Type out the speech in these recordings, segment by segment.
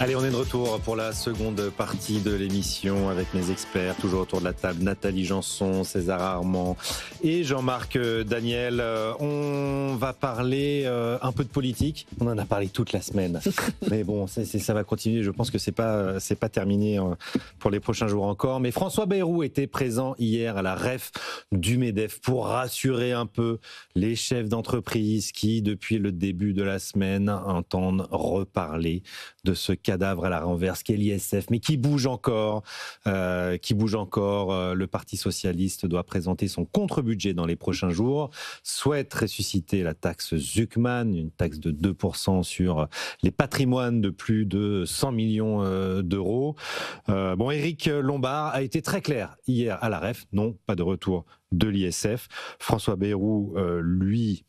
Allez, on est de retour pour la seconde partie de l'émission avec mes experts, toujours autour de la table, Nathalie Janson, César Armand et Jean-Marc Daniel. On va parler un peu de politique. On en a parlé toute la semaine, mais bon, ça va continuer. Je pense que c'est pas terminé pour les prochains jours encore. Mais François Bayrou était présent hier à la REF du MEDEF pour rassurer un peu les chefs d'entreprise qui, depuis le début de la semaine, entendent reparler de ce cadavre à la renverse qu'est l'ISF, mais qui bouge encore. Le Parti socialiste doit présenter son contre-budget dans les prochains jours, souhaite ressusciter la taxe Zuckman, une taxe de 2% sur les patrimoines de plus de 100 millions d'euros. Éric Lombard a été très clair hier à la REF, non, pas de retour de l'ISF. François Bayrou, lui,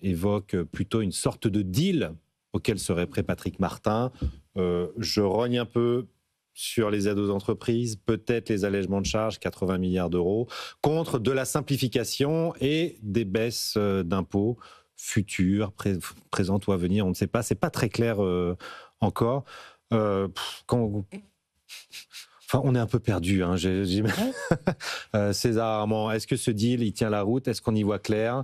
évoque plutôt une sorte de deal auquel serait prêt Patrick Martin. Je rogne un peu sur les aides aux entreprises, peut-être les allègements de charges, 80 milliards d'euros, contre de la simplification et des baisses d'impôts futures, présentes ou à venir, on ne sait pas. C'est pas très clair encore. On est un peu perdu. César Armand, est-ce que ce deal, il tient la route? Est-ce qu'on y voit clair?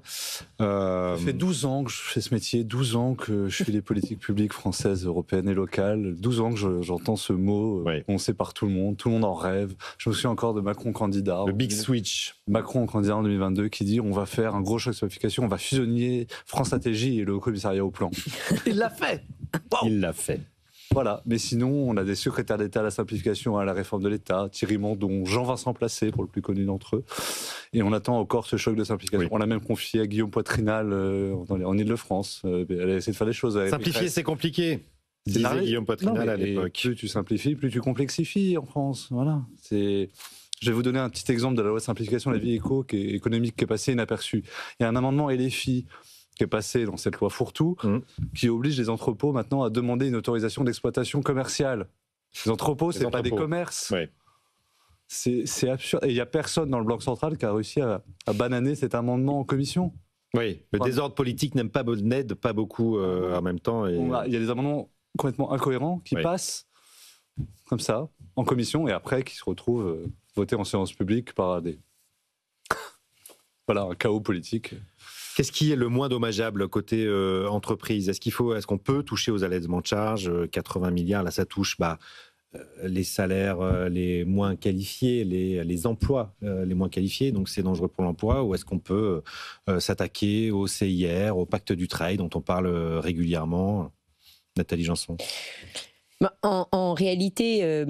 Ça fait 12 ans que je fais ce métier, 12 ans que je fais les politiques publiques françaises, européennes et locales, 12 ans que j'entends ce mot, on sait par tout le monde en rêve. Je me souviens encore de Macron candidat. Le big switch. Macron candidat en 2022 qui dit on va faire un gros choc de simplification, on va fusionner France Stratégie et le Haut Commissariat au Plan. Il l'a fait. Wow. Il l'a fait. Voilà, mais sinon, on a des secrétaires d'État à la simplification, à la réforme de l'État, Thierry Mandon, Jean-Vincent Placé, pour le plus connu d'entre eux. Et on attend encore ce choc de simplification. Oui. On l'a même confié à Guillaume Poitrinal en Ile-de-France. Elle a essayé de faire des choses. Simplifier, c'est compliqué, disait Guillaume Poitrinal à l'époque. Plus tu simplifies, plus tu complexifies en France. Voilà. Je vais vous donner un petit exemple de la loi de simplification de la vie économique qui est passée inaperçue. Il y a un amendement LFI qui est passé dans cette loi fourre-tout, qui oblige les entrepôts maintenant à demander une autorisation d'exploitation commerciale. Les entrepôts, c'est pas des commerces. Ouais. C'est absurde. Et il n'y a personne dans le Bloc central qui a réussi à bananer cet amendement en commission. Oui, le désordre politique n'aide pas beaucoup en même temps. Il y a des amendements complètement incohérents qui passent comme ça, en commission, et après qui se retrouvent votés en séance publique par un chaos politique. Qu'est-ce qui est le moins dommageable côté entreprise? Est-ce qu'on peut toucher aux allègements de charges? 80 milliards, là ça touche les salaires les moins qualifiés, les emplois les moins qualifiés, donc c'est dangereux pour l'emploi. Ou est-ce qu'on peut s'attaquer au CIR, au pacte du travail dont on parle régulièrement? Nathalie Janson. En réalité,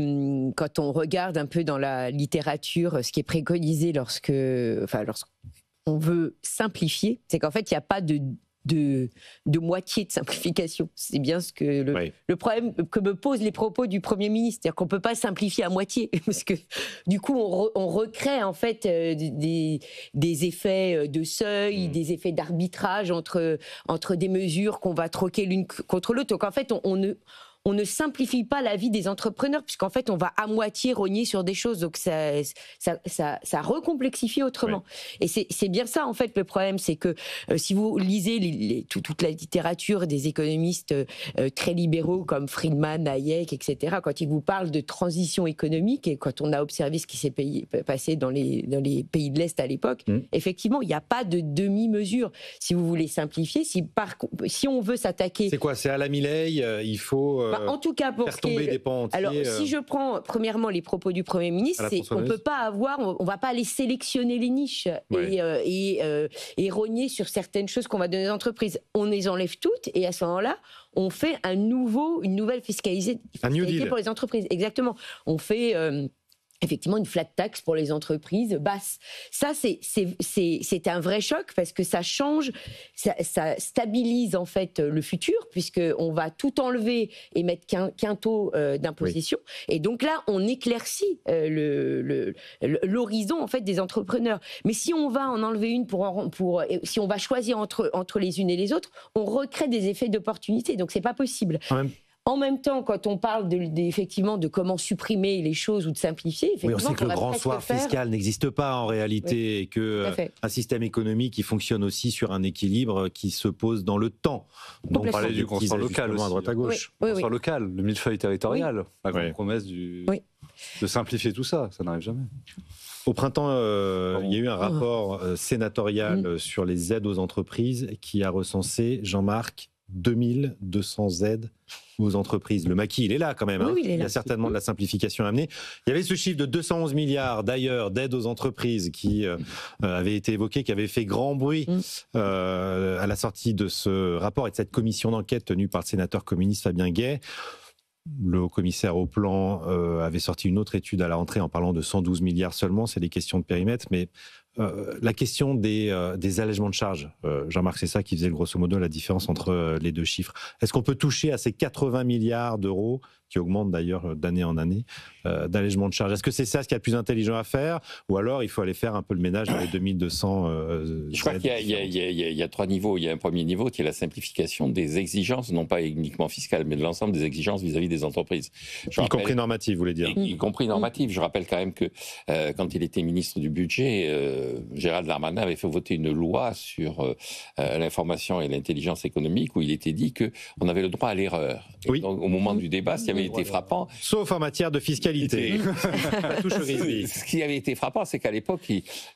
quand on regarde un peu dans la littérature ce qui est préconisé lorsqu'on veut simplifier, c'est qu'en fait, il n'y a pas de moitié de simplification. C'est bien le problème que me posent les propos du Premier ministre. C'est-à-dire qu'on ne peut pas simplifier à moitié, parce que du coup, on recrée en fait des effets de seuil, des effets d'arbitrage entre des mesures qu'on va troquer l'une contre l'autre. Donc en fait, on ne simplifie pas la vie des entrepreneurs, puisqu'en fait, on va à moitié rogner sur des choses. Donc, ça recomplexifie autrement. Oui. Et c'est bien ça, en fait, le problème. C'est que si vous lisez toute la littérature des économistes très libéraux, comme Friedman, Hayek, etc., quand ils vous parlent de transition économique, et quand on a observé ce qui s'est passé dans les pays de l'Est à l'époque, effectivement, il n'y a pas de demi-mesure. Si vous voulez simplifier, si on veut s'attaquer... C'est quoi? C'est à la Milei, il faut... en tout cas, pour faire tomber des pans entiers. Alors, si je prends premièrement les propos du Premier ministre, on peut pas on va pas aller sélectionner les niches et rogner sur certaines choses qu'on va donner aux entreprises. On les enlève toutes et à ce moment-là, on fait une nouvelle fiscalité pour les entreprises. Exactement. On fait effectivement une flat tax pour les entreprises basses. Ça, c'est un vrai choc parce que ça change, ça stabilise en fait le futur, puisqu'on va tout enlever et mettre qu'un taux d'imposition. Oui. Et donc là, on éclaircit l'horizon en fait des entrepreneurs. Mais si on va en enlever une si on va choisir entre les unes et les autres, on recrée des effets d'opportunité. Donc c'est pas possible. En même temps, quand on parle effectivement de comment supprimer les choses ou de simplifier, effectivement, on sait que le grand soir fiscal n'existe pas en réalité, et que un système économique qui fonctionne aussi sur un équilibre qui se pose dans le temps. Donc, on parlait du grand soir local aussi, à droite à gauche. Le grand soir local, le millefeuille territorial, la grande promesse de simplifier tout ça, ça n'arrive jamais. Au printemps, il y a eu un rapport sénatorial sur les aides aux entreprises qui a recensé, Jean-Marc, 2200 aides aux entreprises. Le maquis, il est là quand même. Il y a certainement de la simplification à amener. Il y avait ce chiffre de 211 milliards d'ailleurs d'aides aux entreprises qui avait été évoqué, qui avait fait grand bruit à la sortie de ce rapport et de cette commission d'enquête tenue par le sénateur communiste Fabien Gay. Le haut-commissaire au plan avait sorti une autre étude à la rentrée en parlant de 112 milliards seulement. C'est des questions de périmètre, mais la question des allègements de charges, Jean-Marc, c'est ça qui faisait grosso modo la différence entre les deux chiffres. Est-ce qu'on peut toucher à ces 80 milliards d'euros, qui augmentent d'ailleurs d'année en année, d'allègements de charges? Est-ce que c'est ça ce qu'il y a de plus intelligent à faire, ou alors il faut aller faire un peu le ménage dans les 2200 Je crois qu'il y a 3 niveaux. Il y a un premier niveau qui est la simplification des exigences, non pas uniquement fiscales, mais de l'ensemble des exigences vis-à-vis des entreprises. Y compris normatives, vous voulez dire? Y compris normatives. Je rappelle quand même que quand il était ministre du Budget, Gérald Darmanin avait fait voter une loi sur l'information et l'intelligence économique où il était dit qu'on avait le droit à l'erreur. Oui. Donc, au moment du débat, ce qui avait été frappant... Sauf en matière de fiscalité. Ce qui avait été frappant, c'est qu'à l'époque,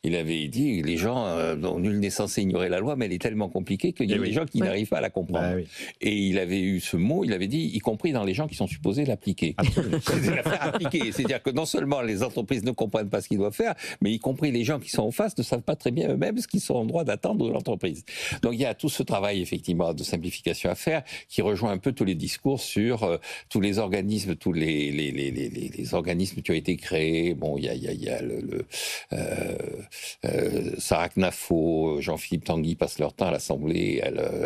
il avait dit les gens, dont nul n'est censé ignorer la loi, mais elle est tellement compliquée qu'il y a des gens qui n'arrivent pas à la comprendre. Et il avait eu ce mot, il avait dit, y compris dans les gens qui sont supposés l'appliquer. C'est la faire appliquer. C'est-à-dire que non seulement les entreprises ne comprennent pas ce qu'ils doivent faire, mais y compris les gens qui sont en face ne savent pas très bien eux-mêmes ce qu'ils sont en droit d'attendre de l'entreprise. Donc il y a tout ce travail effectivement de simplification à faire qui rejoint un peu tous les discours sur tous les organismes, tous les organismes qui ont été créés. Bon, il y a Sarah Knafo, Jean-Philippe Tanguy passent leur temps à l'Assemblée,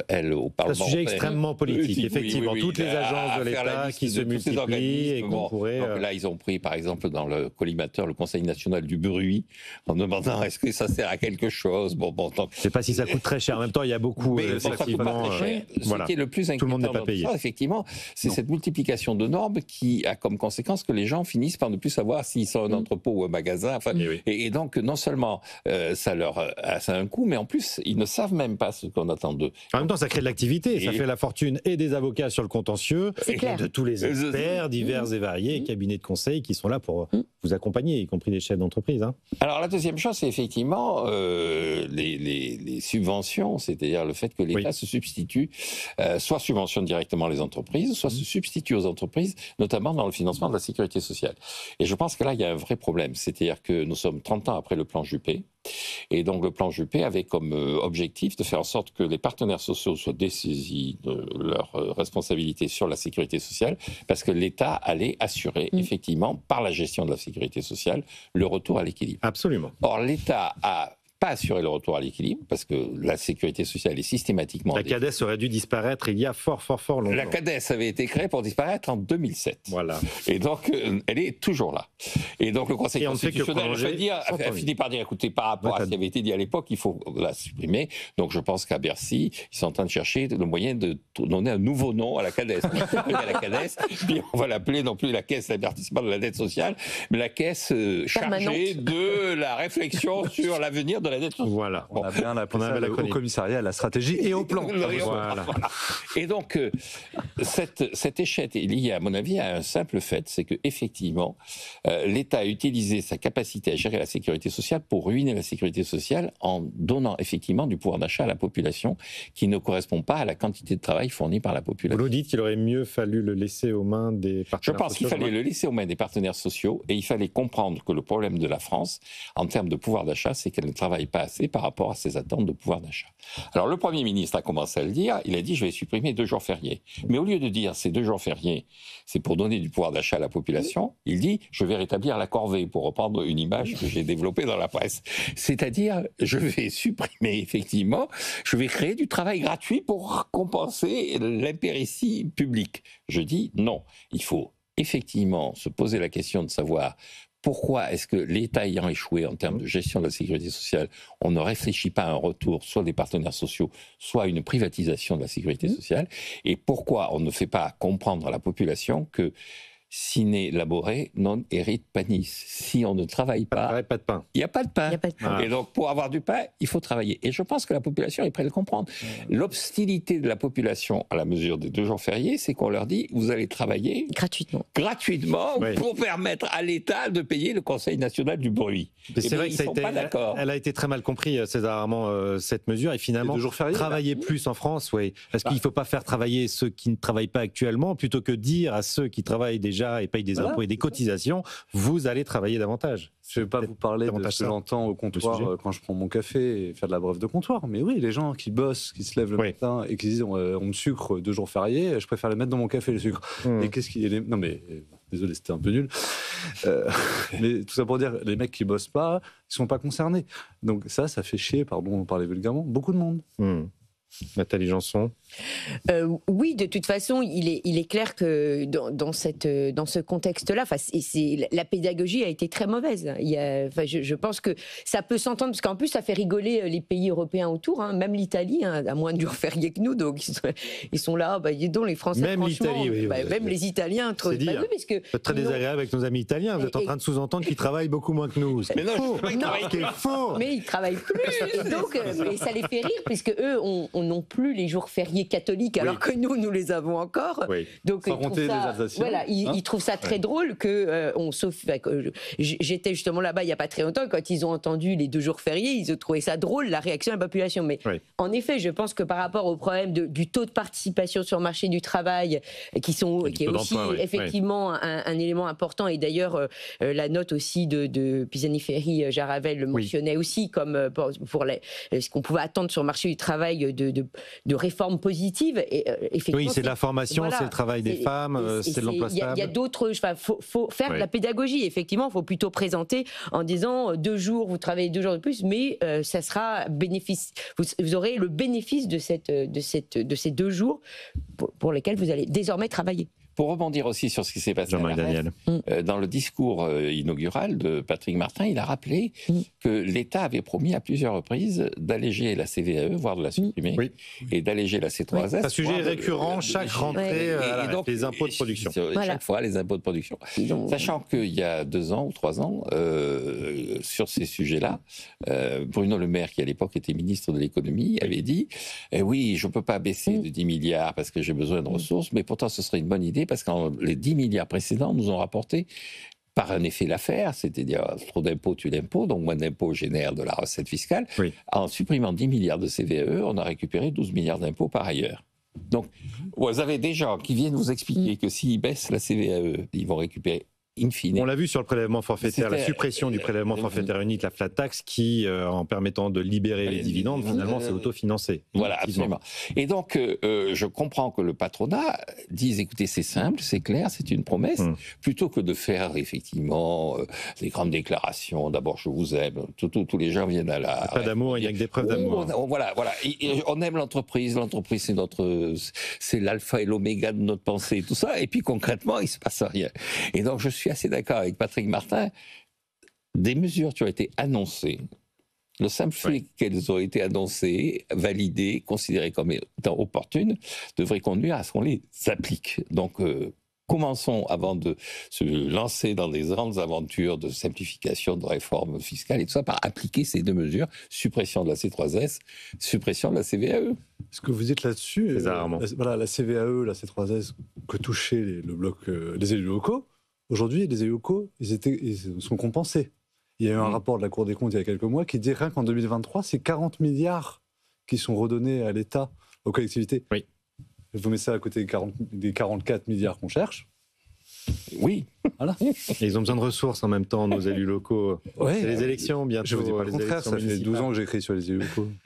elle au Parlement. C'est un sujet extrêmement politique, effectivement. Toutes les agences de l'État qui se multiplient et qu'on pourrait... Donc là, ils ont pris, par exemple, dans le collimateur, le Conseil national du bruit, en demandant est-ce que ça sert à quelque chose. Bon, donc... Je ne sais pas si ça coûte très cher. En même temps, il y a beaucoup, effectivement... Ce qui est le plus inquiétant dans tout ça, effectivement, c'est cette multiplication de normes qui a comme conséquence que les gens finissent par ne plus savoir s'ils sont un entrepôt ou un magasin. Enfin, et donc, non seulement ça a un coût, mais en plus, ils ne savent même pas ce qu'on attend d'eux. En même temps, ça crée de l'activité. Ça fait la fortune et des avocats sur le contentieux, et de tous les experts divers et variés, cabinets de conseil qui sont là pour vous accompagner, y compris les chefs d'entreprise. Alors, la deuxième chose, c'est effectivement les subventions, c'est-à-dire le fait que l'État se substitue, soit subventionne directement les entreprises, soit se substitue aux entreprises, notamment dans le financement de la sécurité sociale. Et je pense que là, il y a un vrai problème. C'est-à-dire que nous sommes 30 ans après le plan Juppé. Et donc le plan Juppé avait comme objectif de faire en sorte que les partenaires sociaux soient dessaisis de leurs responsabilités sur la sécurité sociale, parce que l'État allait assurer effectivement, par la gestion de la sécurité sociale, le retour à l'équilibre. Absolument. Or, l'État a pas assurer le retour à l'équilibre, parce que la sécurité sociale est systématiquement... La CADES aurait dû disparaître il y a fort longtemps. La CADES avait été créée pour disparaître en 2007. Voilà. Et donc, elle est toujours là. Et donc, le Conseil constitutionnel a fini par dire, écoutez, par rapport à ce qui avait été dit à l'époque, il faut la supprimer. Donc, je pense qu'à Bercy, ils sont en train de chercher le moyen de donner un nouveau nom à la CADES. À la CADES, puis on va l'appeler non plus la Caisse d'avertissement de la dette sociale, mais la Caisse chargée de la réflexion sur l'avenir de la dette sociale. Voilà. On a bien au commissariat, à la stratégie et au plan. Voilà. Et donc, cet échec est lié, à mon avis, à un simple fait, c'est qu'effectivement, l'État a utilisé sa capacité à gérer la sécurité sociale pour ruiner la sécurité sociale en donnant effectivement du pouvoir d'achat à la population qui ne correspond pas à la quantité de travail fournie par la population. Vous nous dites qu'il aurait mieux fallu le laisser aux mains des partenaires sociaux. Je pense qu'il fallait le laisser aux mains des partenaires sociaux et il fallait comprendre que le problème de la France, en termes de pouvoir d'achat, c'est qu'elle ne travaille pas assez par rapport à ses attentes de pouvoir d'achat. Alors le Premier ministre a commencé à le dire, il a dit je vais supprimer 2 jours fériés. Mais au lieu de dire ces 2 jours fériés, c'est pour donner du pouvoir d'achat à la population, il dit je vais rétablir la corvée, pour reprendre une image que j'ai développée dans la presse. C'est-à-dire je vais supprimer effectivement, je vais créer du travail gratuit pour compenser l'impéritie publique. Je dis non, il faut effectivement se poser la question de savoir pourquoi est-ce que l'État ayant échoué en termes de gestion de la sécurité sociale, on ne réfléchit pas à un retour soit des partenaires sociaux, soit à une privatisation de la sécurité sociale, et pourquoi on ne fait pas comprendre à la population que sine labore non erit panis. Si on ne travaille pas, pas de pain. Il n'y a pas de pain. Voilà. Et donc, pour avoir du pain, il faut travailler. Et je pense que la population est prête à le comprendre. L'obstinité de la population à la mesure des 2 jours fériés, c'est qu'on leur dit, vous allez travailler gratuitement oui. pour permettre à l'État de payer le Conseil national du bruit. C'est vrai que elle a été très mal compris, César Armand, cette mesure. Et finalement, travailler plus en France, oui. Parce qu'il ne faut pas faire travailler ceux qui ne travaillent pas actuellement, plutôt que dire à ceux qui travaillent déjà et payent des impôts et des cotisations, vous allez travailler davantage. Je ne vais pas vous parler de ce que j'entends au comptoir quand je prends mon café et faire de la brève de comptoir. Mais oui, les gens qui bossent, qui se lèvent le matin et qui disent on me sucre 2 jours fériés, je préfère les mettre dans mon café, le sucre. Et qu'est-ce qu'il y a Non mais, désolé, c'était un peu nul. Mais tout ça pour dire, les mecs qui bossent pas, ils sont pas concernés. Donc ça fait chier, pardon, on parlait vulgairement, beaucoup de monde. Nathalie Janson. Oui, de toute façon, il est clair que dans ce contexte-là, la pédagogie a été très mauvaise. Je pense que ça peut s'entendre, parce qu'en plus, ça fait rigoler les pays européens autour, hein, même l'Italie, hein, a moins de jours fériés que nous, donc ils sont là, dis donc, les Français, même l'Italie, même les Italiens, c'est très désagréable avec nos amis italiens. Vous êtes en train de sous-entendre qu'ils travaillent beaucoup moins que nous. Mais non, faux. Mais ils travaillent plus, et donc et ça les fait rire, puisque eux on n'ont plus les jours fériés catholiques, alors que nous les avons encore. Donc sans compter les Alsaciens. Voilà, ils trouvent ça très drôle que j'étais justement là-bas il n'y a pas très longtemps, quand ils ont entendu les 2 jours fériés, ils ont trouvé ça drôle, la réaction de la population. Mais en effet, je pense que par rapport au problème du taux de participation sur le marché du travail, qui est aussi effectivement un élément important, et d'ailleurs la note aussi de Pisani-Ferry, Jaravel le mentionnait aussi, comme pour ce qu'on pouvait attendre sur le marché du travail de réformes positives. Et, effectivement, c'est de la formation, c'est le travail des femmes, c'est de l'emploi stable. Il y a d'autres... faut faire de la pédagogie. Effectivement, il faut plutôt présenter en disant 2 jours, vous travaillez 2 jours de plus, mais ça sera bénéfice. Vous aurez le bénéfice de ces 2 jours pour lesquels vous allez désormais travailler. Pour rebondir aussi sur ce qui s'est passé dans le discours inaugural de Patrick Martin, il a rappelé que l'État avait promis à plusieurs reprises d'alléger la CVAE, voire de la supprimer, et d'alléger la C3S. C'est un sujet récurrent, chaque rentrée, et donc, les impôts de production. Chaque fois, les impôts de production. Sachant qu'il y a 2 ans ou 3 ans, sur ces sujets-là, Bruno Le Maire, qui à l'époque était ministre de l'économie, avait dit oui, je ne peux pas baisser de 10 milliards parce que j'ai besoin de ressources, mais pourtant ce serait une bonne idée, parce que les 10 milliards précédents nous ont rapporté par un effet l'affaire, c'est-à-dire trop d'impôts tue l'impôt, donc moins d'impôts génère de la recette fiscale. En supprimant 10 milliards de CVAE, on a récupéré 12 milliards d'impôts par ailleurs. Donc, vous avez des gens qui viennent vous expliquer que s'ils baissent la CVAE, ils vont récupérer in fine. On l'a vu sur le prélèvement forfaitaire, la suppression du prélèvement forfaitaire unique, la flat tax, qui, en permettant de libérer les dividendes, finalement, c'est autofinancé. Voilà, absolument. Et donc, je comprends que le patronat dise, écoutez, c'est simple, c'est clair, c'est une promesse, plutôt que de faire, effectivement, des grandes déclarations, d'abord, je vous aime, tous les gens viennent à la... Pas d'amour, il n'y a que des preuves d'amour. Voilà. On aime l'entreprise, c'est l'alpha et l'oméga de notre pensée, tout ça, et puis concrètement, il ne se passe rien. Et donc, je suis assez d'accord avec Patrick Martin. Des mesures qui ont été annoncées, le simple fait qu'elles ont été annoncées, validées, considérées comme étant opportunes, devrait conduire à ce qu'on les applique. Donc, commençons, avant de se lancer dans des grandes aventures de simplification, de réforme fiscale et tout ça, par appliquer ces 2 mesures, suppression de la C3S, suppression de la CVAE. Ce que vous dites là-dessus, la CVAE, la C3S, que touchaient le bloc, les élus locaux, aujourd'hui, les élus locaux, ils sont compensés. Il y a eu un rapport de la Cour des comptes il y a quelques mois qui dit rien qu'en 2023, c'est 40 milliards qui sont redonnés à l'État, aux collectivités. Vous mettez ça à côté des 44 milliards qu'on cherche. Oui. Voilà. Et ils ont besoin de ressources en même temps, nos élus locaux. C'est les élections bientôt. Je vous dis pas le contraire, ça fait 12 ans que j'écris sur les élus locaux.